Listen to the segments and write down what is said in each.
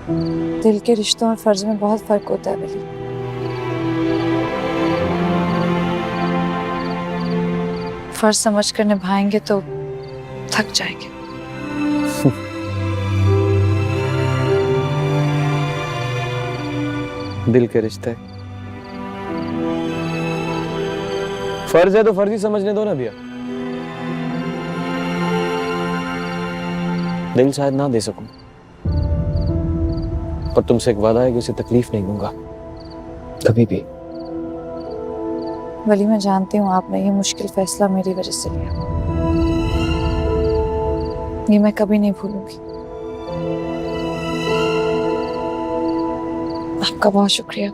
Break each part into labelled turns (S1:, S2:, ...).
S1: दिल के रिश्तों और फर्ज में बहुत फर्क होता है वली। फर्ज समझ कर निभाएंगे तो थक जाएंगे।
S2: दिल के रिश्ते फर्ज है तो फर्ज ही समझने दो ना भैया। दिल शायद ना दे सकूं, पर तुमसे एक वादा है कि उसे तकलीफ नहीं दूंगा कभी भी।
S1: वली मैं जानती हूँ आपने ये मुश्किल फैसला मेरी वजह से लिया, ये मैं कभी नहीं भूलूंगी। आपका बहुत शुक्रिया।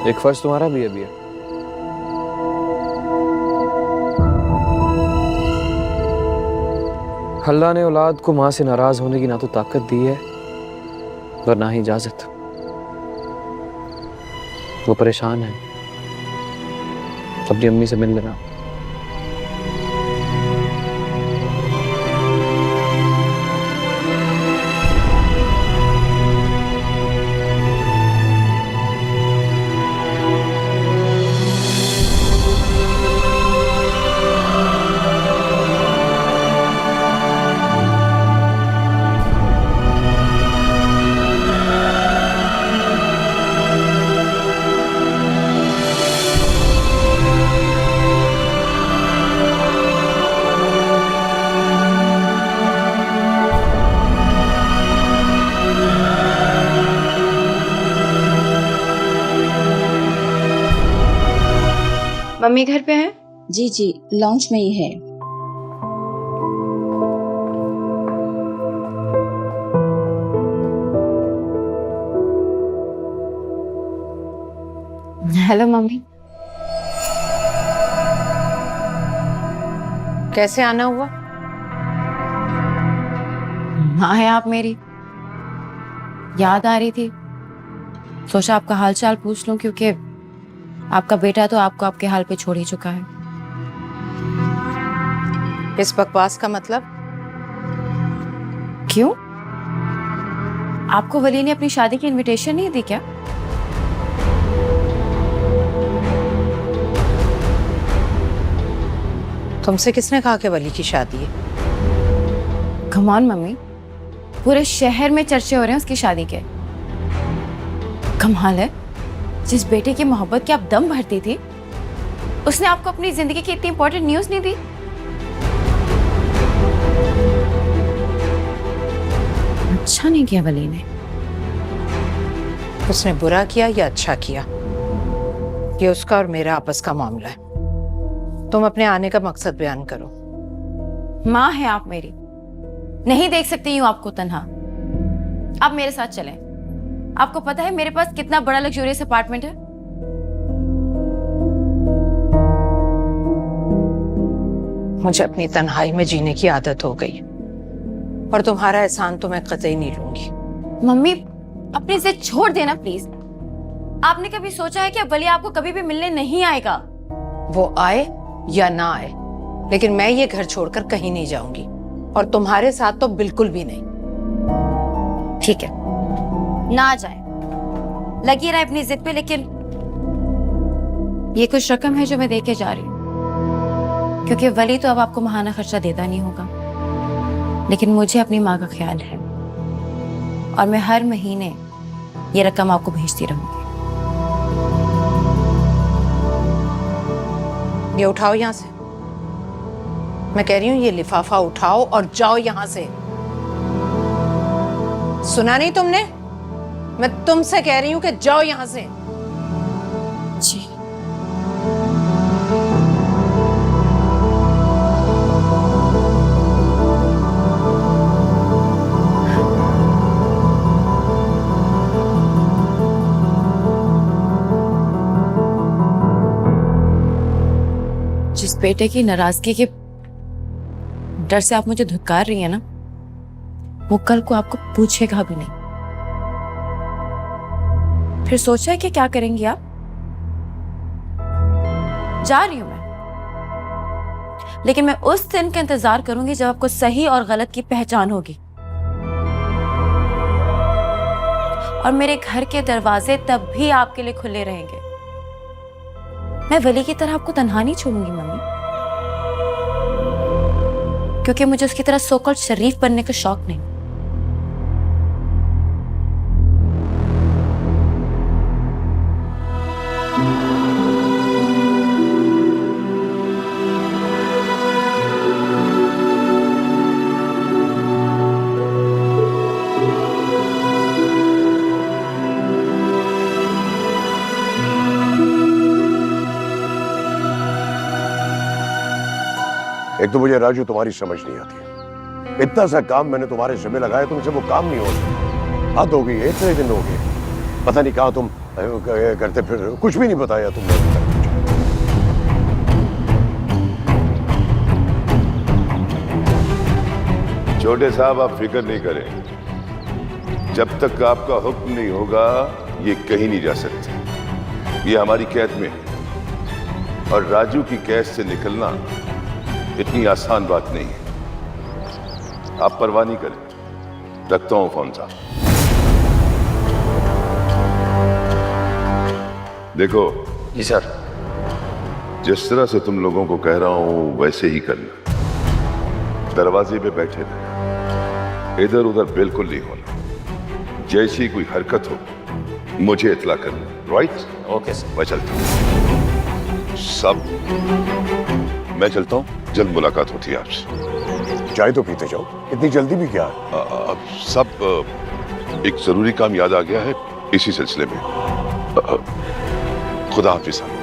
S2: एक फर्ज तुम्हारा भी है भैया। अल्लाह ने औलाद को मां से नाराज होने की ना तो ताकत दी है और ना ही इजाजत। वो परेशान है, अपनी अम्मी से मिल लेना।
S3: मम्मी घर पे हैं?
S4: जी जी, लॉन्च में ही है।
S3: Hello mummy. कैसे आना हुआ?
S5: हाँ है आप मेरी, याद आ रही थी, सोचा आपका हालचाल पूछ लूं, क्योंकि आपका बेटा तो आपको आपके हाल पे छोड़ ही चुका है।
S3: इस बकवास का मतलब?
S5: क्यों? आपको वली ने अपनी शादी की इनविटेशन नहीं दी क्या?
S3: तुमसे किसने कहा कि वली की शादी है?
S5: कम ऑन मम्मी, पूरे शहर में चर्चे हो रहे हैं उसकी शादी के। कमाल है, जिस बेटे की मोहब्बत की आप दम भरती थी, उसने आपको अपनी जिंदगी की इतनी इंपॉर्टेंट न्यूज़ नहीं दी। अच्छा नहीं किया वली ने।
S3: उसने बुरा किया या अच्छा किया, ये उसका और मेरा आपस का मामला है। तुम अपने आने का मकसद बयान करो।
S5: माँ है आप मेरी, नहीं देख सकती हूँ आपको तन्हा। आप मेरे साथ चलें। आपको पता है मेरे पास कितना बड़ा लग्जूरियस अपार्टमेंट है?
S3: मुझे अपनी तन्हाई में जीने की आदत हो गई और तुम्हारा एहसान तो मैं कतई नहीं लूंगी।
S5: मम्मी अपनी जिद छोड़ देना प्लीज। आपने कभी सोचा है कि वली आपको कभी भी मिलने नहीं आएगा?
S3: वो आए या ना आए, लेकिन मैं ये घर छोड़कर कहीं नहीं जाऊंगी और तुम्हारे साथ तो बिल्कुल भी नहीं।
S5: ठीक है, ना जाए, लगी रहे अपनी जिद पे, लेकिन ये कुछ रकम है जो मैं दे के जा रही हूँ, क्योंकि वली तो अब आपको महाना खर्चा देता नहीं होगा, लेकिन मुझे अपनी माँ का ख्याल है और मैं हर महीने ये रकम आपको भेजती रहूंगी।
S3: ये उठाओ यहां से। मैं कह रही हूं ये लिफाफा उठाओ और जाओ यहां से। सुना नहीं तुमने? मैं तुमसे कह रही हूं कि जाओ यहां से।
S5: जी। जिस बेटे की नाराजगी के डर से आप मुझे धुतकार रही है ना, वो कल को आपको पूछेगा भी नहीं। फिर सोचा है कि क्या करेंगी आप? जा रही हूं मैं, लेकिन मैं उस दिन का इंतजार करूंगी जब आपको सही और गलत की पहचान होगी। और मेरे घर के दरवाजे तब भी आपके लिए खुले रहेंगे। मैं वली की तरह आपको तन्हा नहीं छोड़ूंगी मम्मी, क्योंकि मुझे उसकी तरह सोकल शरीफ बनने का शौक नहीं।
S6: एक तो मुझे राजू तुम्हारी समझ नहीं आती। इतना सा काम मैंने तुम्हारे जिम्मे लगाया, तुमसे वो काम नहीं हो रहा। हद हो गई, इतने दिन हो गए, पता नहीं कहाँ तुम करते फिर, कुछ भी नहीं बताया तुमने अभी तक।
S7: छोटे साहब आप फिक्र नहीं करें, जब तक आपका हुक्म नहीं होगा ये कहीं नहीं जा सकते। ये हमारी कैद में है और राजू की कैद से निकलना इतनी आसान बात नहीं है। आप परवाह नहीं करें, रखता हूं फोन साहब। देखो
S2: जी सर।
S7: जिस तरह से तुम लोगों को कह रहा हूं वैसे ही करना। दरवाजे पे बैठे रहना, इधर उधर बिल्कुल नहीं होना। जैसी कोई हरकत हो मुझे इतला करना। राइट?
S2: Okay sir.
S7: मैं चलता हूं। सब मैं चलता हूं, जल्द मुलाकात होती है आपसे।
S6: चाय तो पीते जाओ, इतनी जल्दी भी क्या है?
S7: अब सब एक जरूरी काम याद आ गया है, इसी सिलसिले में। खुदा हाफिज साहब।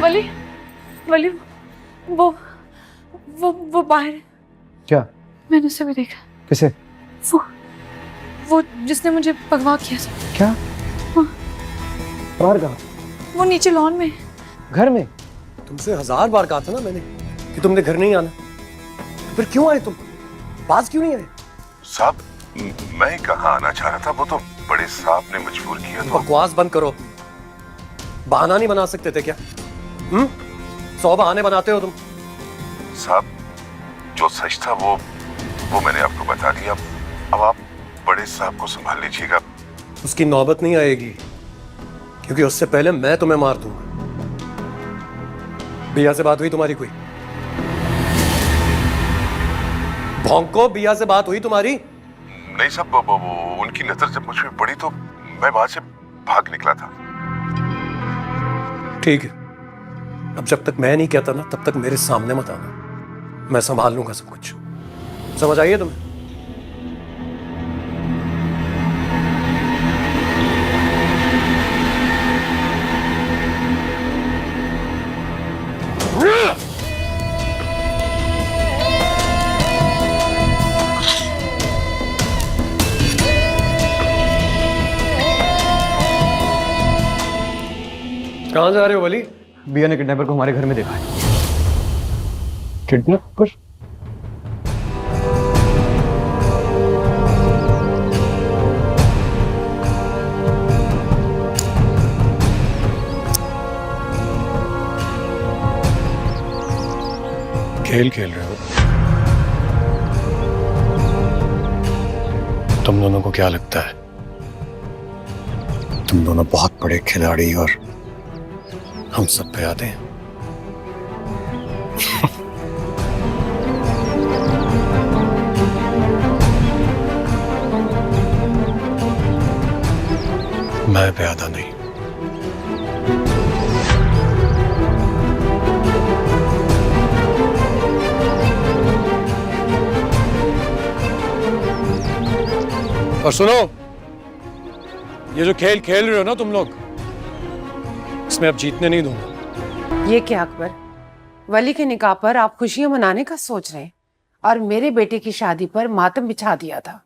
S1: वली वली वो बाहर है।
S2: क्या?
S1: मैंने उसे भी देखा।
S2: किसे?
S1: वो जिसने मुझे भगवा किया था।
S2: क्या?
S1: हाँ।
S2: बाहर कहाँ?
S1: वो नीचे लॉन में।
S2: घर में?
S8: तुमसे 1000 बार कहा था ना मैंने कि तुमने घर नहीं आना, फिर क्यों आए तुम? पास क्यों नहीं आए?
S7: साहब मैं कहाँ आना चाह रहा था, वो तो बड़े साहब ने मजबूर किया। तो
S8: बकवास बंद करो। बहाना नहीं बना सकते थे क्या? 100 बहाने बनाते हो तुम।
S7: साहब जो सच था वो मैंने आपको बता दिया। अब आप बड़े साहब को संभाल लीजिएगा।
S8: उसकी नौबत नहीं आएगी, क्योंकि उससे पहले मैं तुम्हें मार दूंगा। बिया से बात हुई तुम्हारी कोई? भौंको, बिया से बात हुई तुम्हारी?
S7: नहीं साहब, वो उनकी नजर जब मुझ पे पड़ी तो मैं वहां से भाग निकला था।
S8: ठीक है, अब जब तक मैं नहीं कहता ना तब तक मेरे सामने मत आना। मैं संभाल लूंगा सब कुछ। समझ आइए तुम्हें? कहां जा रहे हो वली?
S2: बिया ने किडनैपर को हमारे घर में देखा है। किडनैपर?
S8: खेल खेल रहे हो तुम दोनों को? क्या लगता है तुम दोनों बहुत बड़े खिलाड़ी और हम सब पे आते हैं? मैं पे आता नहीं। और सुनो, ये जो खेल खेल रहे हो ना तुम लोग, इसमें अब जीतने नहीं दूंगा।
S3: ये क्या अकबर, वली के निकाह पर आप खुशियां मनाने का सोच रहे हैं और मेरे बेटे की शादी पर मातम बिछा दिया था।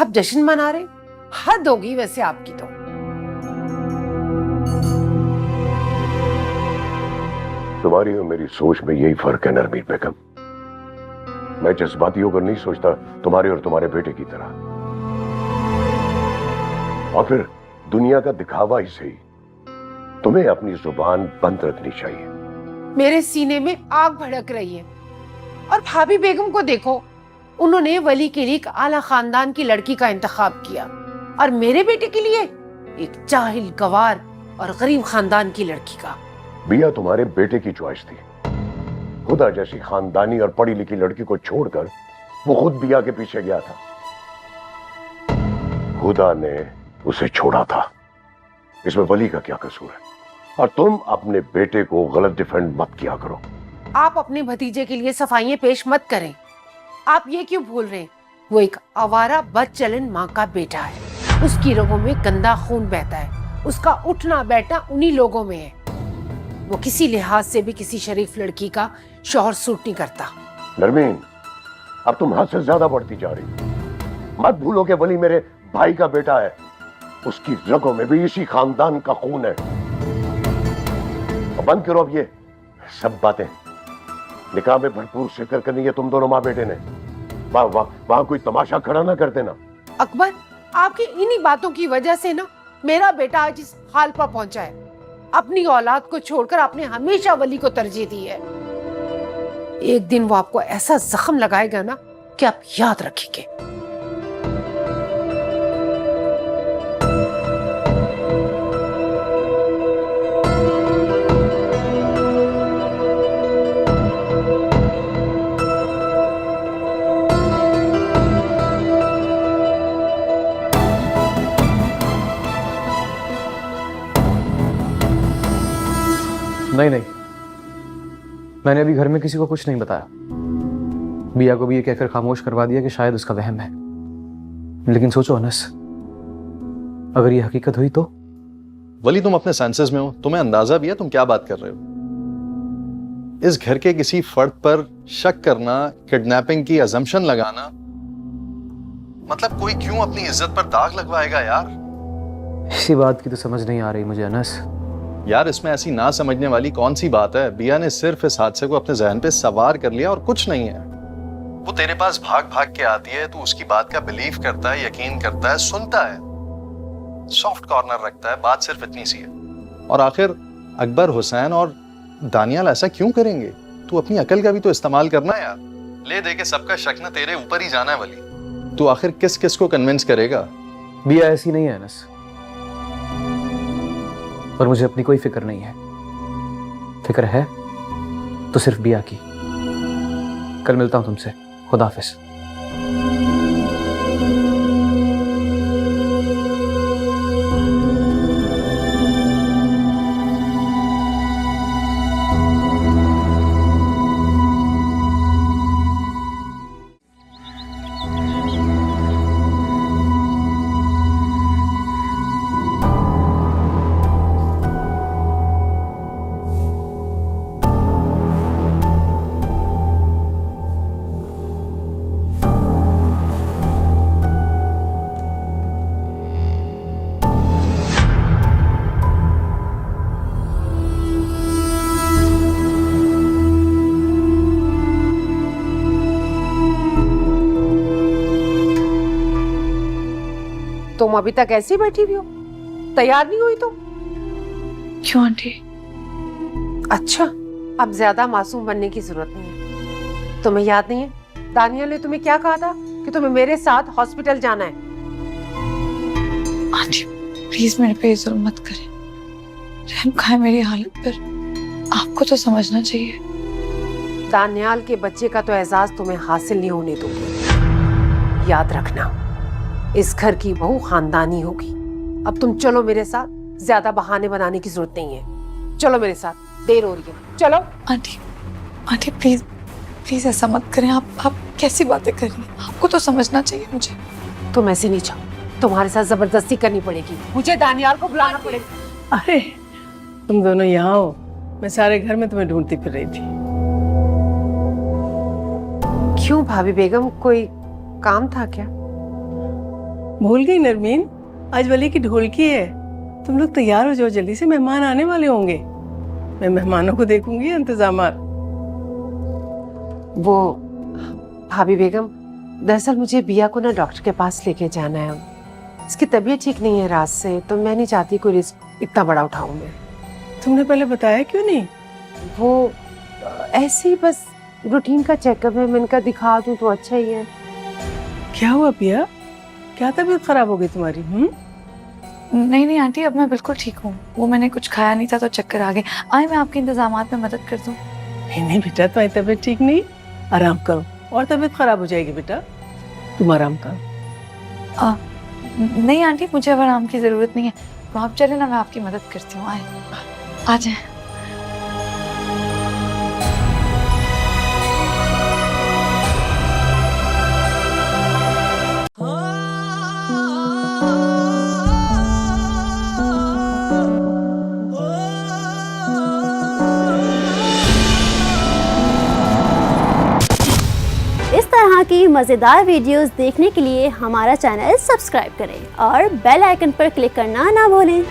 S3: आप जश्न मना रहे? हद होगी वैसे आपकी तो।
S6: तुम्हारी और मेरी सोच में यही फर्क है नरमीन बेगम। मैं जज्बाती होकर नहीं सोचता तुम्हारे और तुम्हारे बेटे की तरह, और फिर दुनिया का दिखावा ही सही, तुम्हें अपनी जुबान बंद रखनी चाहिए।
S3: मेरे सीने में आग भड़क रही है। और भाभी बेगम को देखो, उन्होंने वली के लिए एक आला खानदान की लड़की का इंतखाब किया और मेरे बेटे के लिए एक जाहिल गवार और गरीब खानदान की लड़की का।
S6: बिया तुम्हारे बेटे की चॉइस थी। खुदा जैसी खानदानी और पढ़ी लिखी लड़की को छोड़कर वो खुद बिया के पीछे गया था। खुदा ने उसे छोड़ा था, इसमें वली का क्या कसूर है? और तुम अपने बेटे को गलत डिफेंड मत किया करो।
S3: आप अपने भतीजे के लिए सफाइयां पेश मत करें। आप ये क्यों भूल रहे हैं, वो एक आवारा बदचलन माँ का बेटा है। उसकी रगों में गंदा खून बहता है। उसका उठना बैठना उन्हीं लोगों में है। वो किसी लिहाज से भी किसी शरीफ लड़की का शौहर सूट नहीं करता।
S6: नरमीन, अब तुम हद से ज्यादा बढ़ती जा रही। मत भूलो कि वली मेरे भाई का बेटा है। उसकी रगों में भी इसी खानदान का खून है। और बंद करो अब ये सब बातें। निकाह में भरपूर शिरकत करनी है तुम दोनों माँ बेटे ने। वहां कोई तमाशा खड़ा ना कर देना।
S3: अकबर, आपकी इन्हीं बातों की वजह से ना मेरा बेटा आज इस हाल पर पहुंचा है। अपनी औलाद को छोड़कर आपने हमेशा वली को तरजीह दी है। एक दिन वो आपको ऐसा जख्म लगाएगा ना कि आप याद रखेंगे।
S2: नहीं, मैंने अभी घर में किसी को कुछ नहीं बताया। बिया को भी ये कहकर खामोश करवा दिया कि शायद उसका वहम है। लेकिन सोचो अनस, अगर ये हकीकत हुई तो?
S9: वली, तुम अपने सेंसेस में हो? तुम्हें अंदाजा भी है तुम क्या बात कर रहे हो? इस घर के किसी फर्द पर शक करना, किडनैपिंग की अजम्पशन लगाना, मतलब कोई क्यों अपनी इज्जत पर दाग लगवाएगा यार?
S2: इसी बात की तो समझ नहीं आ रही मुझे अनस।
S9: यार, इसमें ऐसी ना समझने वाली कौन सी बात है? बिया ने सिर्फ इस हादसे को अपने जहन पे सवार कर लिया और कुछ नहीं है। वो तेरे पास भाग भाग के आती है, तू उसकी बात का बिलीव करता है, यकीन करता है, सुनता है, सॉफ्ट कॉर्नर रखता है। बात सिर्फ इतनी सी है। और आखिर अकबर हुसैन और दानियाल ऐसा क्यों करेंगे? तू अपनी अकल का भी तो इस्तेमाल करना यार। ले दे के सबका शक न तेरे ऊपर ही जाना है वली। तू आखिर किस किस को कन्विंस करेगा?
S2: बिया ऐसी नहीं है अनस, और मुझे अपनी कोई फिक्र नहीं है। फिक्र है तो सिर्फ बिया की। कल मिलता हूं तुमसे। खुदा हाफिज।
S3: तुम अभी तक ऐसी बैठी हुई हो, तैयार नहीं हुई तुम?
S1: क्यों आंटी?
S3: अच्छा, अब ज्यादा मासूम बनने की जरूरत नहीं है। तुम्हें याद नहीं है दानियाल ने तुम्हें क्या कहा था कि तुम्हें मेरे साथ हॉस्पिटल जाना है?
S1: आंटी प्लीज मेरे पे जुल्म मत करें। रहम खाए मेरी हालत पर। आपको तो समझना चाहिए।
S3: दानियाल के बच्चे का तो एजाज तुम्हें हासिल नहीं होने दूंगी। याद रखना, इस घर की बहू खानदानी होगी। अब तुम चलो मेरे साथ, ज्यादा बहाने बनाने की जरूरत नहीं है। चलो मेरे साथ, देर हो रही है, चलो।
S1: आंटी प्लीज प्लीज ऐसा मत करें। आप कैसी बातें कर रही हैं? आपको तो समझना चाहिए मुझे।
S3: तुम ऐसे नहीं जाओ, तुम्हारे साथ जबरदस्ती करनी पड़ेगी। मुझे दानियाल को बुलाना पड़ेगा।
S10: अरे तुम दोनों यहाँ हो, मैं सारे घर में तुम्हें ढूंढती फिर रही थी।
S3: क्यों भाभी बेगम, कोई काम था क्या?
S10: भूल गई नरमीन, आज वली की ढोलकी है। तुम लोग तैयार हो जाओ जल्दी से, मेहमान आने वाले होंगे। मैं मेहमानों को देखूंगी, इंतजामात।
S3: वो भाभी बेगम, दरअसल मुझे बिया को ना डॉक्टर के पास लेके जाना है। इसकी तबीयत ठीक नहीं है रात से, तो मैं नहीं चाहती कोई रिस्क इतना बड़ा उठाऊं मैं।
S10: तुमने पहले बताया क्यों नहीं?
S3: वो ऐसे ही बस रूटीन का चेकअप है, मैंने कहा दिखा दूं तो अच्छा ही है।
S10: क्या हुआ पिया? क्या तबीयत खराब हो गई तुम्हारी?
S1: नहीं नहीं आंटी, अब मैं बिल्कुल ठीक हूँ। वो मैंने कुछ खाया नहीं था तो चक्कर आ गए। आए मैं आपके इंतजामात में मदद कर दूँ?
S10: नहीं बेटा, तुम्हारी तबीयत ठीक नहीं, आराम करो और तबीयत खराब हो जाएगी बेटा, तुम आराम करो।
S1: नहीं आंटी, मुझे अब आराम की जरूरत नहीं है। तो आप चले ना, मैं आपकी मदद करती हूँ। आए आ जाए।
S11: इस तरह की मज़ेदार वीडियोस देखने के लिए हमारा चैनल सब्सक्राइब करें और बेल आइकन पर क्लिक करना ना भूलें।